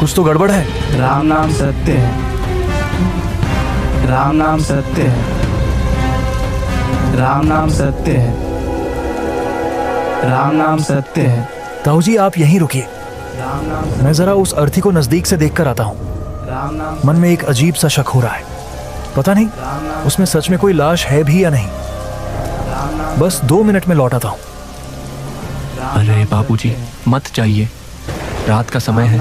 कुछ तो गड़बड़ है। राम नाम सत्य है, राम नाम सत्य है, राम नाम सत्य है, राम नाम सत्य है। ताऊ जी आप यहीं रुकिए, राम नाम, मैं जरा उस अर्थी को नजदीक से देख कर आता हूँ। राम नाम, मन में एक अजीब सा शक हो रहा है, पता नहीं राम नाम, उसमें सच में कोई लाश है भी या नहीं। राम नाम, बस 2 मिनट में लौट आता हूँ। अरे बाबूजी मत जाइए, रात का समय है,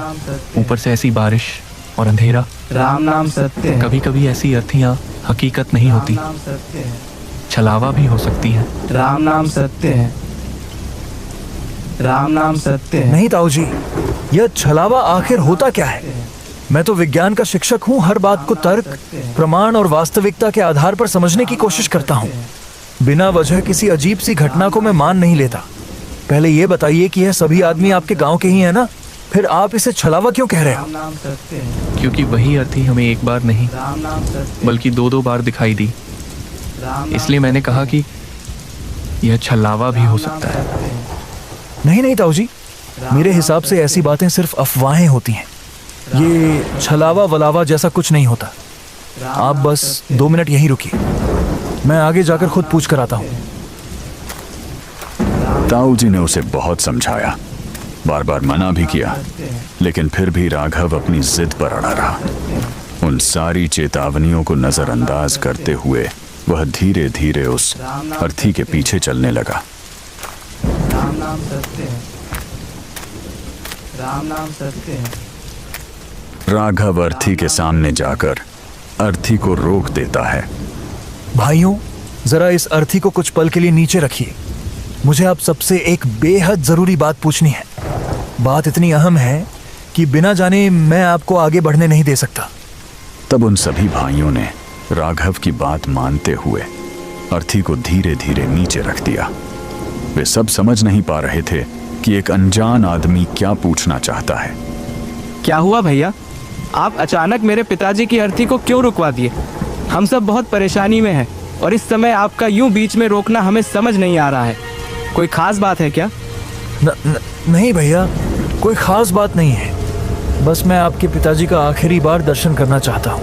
ऊपर से ऐसी बारिश और अंधेरा। राम नाम सत्य है, कभी कभी ऐसी अर्थियां हकीकत नहीं होती, राम नाम सत्य है, छलावा भी हो सकती है। राम नाम सत्य है, राम नाम सत्य है। नहीं ताऊ जी, यह छलावा आखिर होता क्या है? मैं तो विज्ञान का शिक्षक हूँ, हर बात को तर्क, प्रमाण और वास्तविकता के आधार पर समझने की कोशिश करता हूँ। बिना वजह किसी अजीब सी घटना को मैं मान नहीं लेता। पहले ये बताइए कि यह सभी आदमी आपके गांव के ही है ना? फिर आप इसे छलावा क्यों कह रहे हो? राम नाम सत्य है, क्योंकि वही अर्थी हमें एक बार नहीं राम नाम सत्य, बल्कि 2-2 बार दिखाई दी, राम नाम इसलिए मैंने कहा कि यह छलावा भी हो सकता है। सत्य है। नहीं नहीं ताऊ जी, मेरे हिसाब से ऐसी बातें सिर्फ अफवाहें होती हैं। ये छलावा वलावा जैसा कुछ नहीं होता। आप बस 2 मिनट यहीं रुकिए, मैं आगे जाकर खुद पूछ कर आता हूँ। ताऊ जी ने उसे बहुत समझाया, बार बार मना भी किया, लेकिन फिर भी राघव अपनी जिद पर अड़ा रहा। उन सारी चेतावनियों को नजरअंदाज करते हुए वह धीरे धीरे उस अर्थी के पीछे चलने लगा। राम नाम सत्य है, राम नाम सत्य है। राघव अर्थी के सामने जाकर अर्थी को रोक देता है। भाइयों, जरा इस अर्थी को कुछ पल के लिए नीचे रखिए। मुझे आप सबसे एक बेहद जरूरी बात पूछनी है। बात इतनी अहम है कि बिना जाने मैं आपको आगे बढ़ने नहीं दे सकता। तब उन सभी भाइयों ने राघव की बात मानते हुए अर्थी को धीरे धीरे नीचे रख दिया। वे सब समझ नहीं पा रहे थे कि एक अनजान आदमी क्या पूछना चाहता है। क्या हुआ भैया? आप अचानक मेरे पिताजी की अर्थी को क्यों रुकवा दिए? हम सब बहुत परेशानी में हैं और इस समय आपका यूं बीच में रोकना हमें समझ नहीं आ रहा है। कोई खास बात है क्या? नहीं भैया, कोई खास बात नहीं है। बस मैं आपके पिताजी का आखिरी बार दर्शन करना चाहता हूँ।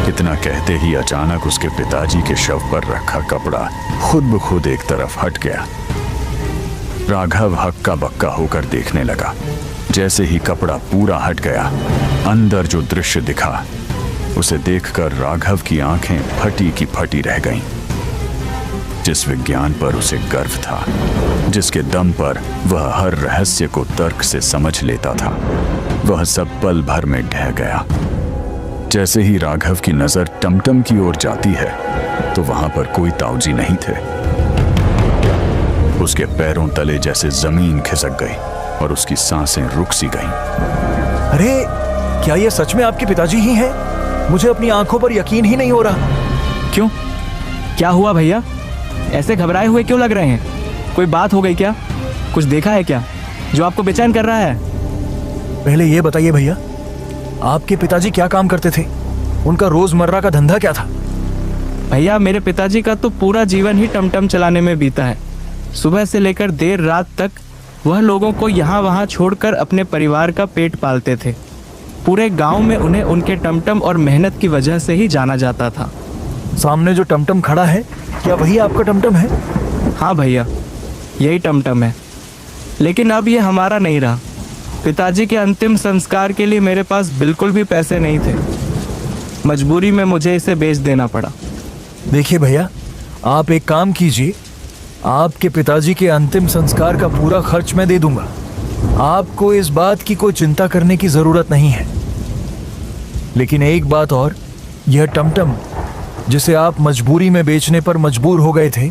इतना कहते ही अचानक उसके पिताजी के शव पर रखा कपड़ा खुद ब खुद एक तरफ हट गया। राघव हक्का बक्का होकर देखने लगा। जैसे ही कपड़ा पूरा हट गया, अंदर जो दृश्य दिखा उसे देखकर राघव की आंखें फटी की फटी रह गईं। जिस विज्ञान पर उसे गर्व था, जिसके दम पर वह हर रहस्य को तर्क से समझ लेता था, वह सब पल भर में ढह गया। जैसे ही राघव की नजर टमटम की ओर जाती है तो वहां पर कोई ताऊजी नहीं थे। उसके पैरों तले जैसे जमीन खिसक गई और उसकी सांसें रुक सी गईं। अरे, क्या ये सच में आपके पिताजी ही हैं? मुझे अपनी आंखों पर यकीन ही नहीं हो रहा। क्यों? क्या हुआ भैया? ऐसे घबराए हुए क्यों लग रहे हैं? कोई बात हो गई क्या? कुछ देखा है क्या जो आपको बेचैन कर रहा है? पहले ये बताइए भैया, आपके पिताजी क्या काम करते थे? उनका रोजमर्रा का धंधा क्या था? भैया, मेरे पिताजी का तो पूरा जीवन ही टमटम चलाने में बीता है। सुबह से लेकर देर रात तक वह लोगों को यहाँ वहाँ छोड़कर अपने परिवार का पेट पालते थे। पूरे गांव में उन्हें उनके टमटम और मेहनत की वजह से ही जाना जाता था। सामने जो टमटम खड़ा है, क्या वही आपका टमटम है? हाँ भैया, यही टमटम है, लेकिन अब ये हमारा नहीं रहा। पिताजी के अंतिम संस्कार के लिए मेरे पास बिल्कुल भी पैसे नहीं थे। मजबूरी में मुझे इसे बेच देना पड़ा। देखिए भैया, आप एक काम कीजिए, आपके पिताजी के अंतिम संस्कार का पूरा खर्च मैं दे दूंगा। आपको इस बात की कोई चिंता करने की जरूरत नहीं है। लेकिन एक बात और, यह टमटम जिसे आप मजबूरी में बेचने पर मजबूर हो गए थे,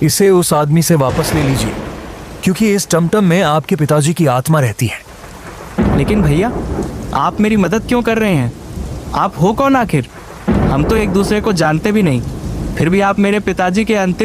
इसे उस आदमी से वापस ले लीजिए, क्योंकि इस टमटम में आपके पिताजी की आत्मा रहती है। लेकिन भैया, आप मेरी मदद क्यों कर रहे हैं? आप हो कौन आखिर? हम तो एक दूसरे को जानते भी नहीं, फिर भी आप मेरे पिताजी के अंतिम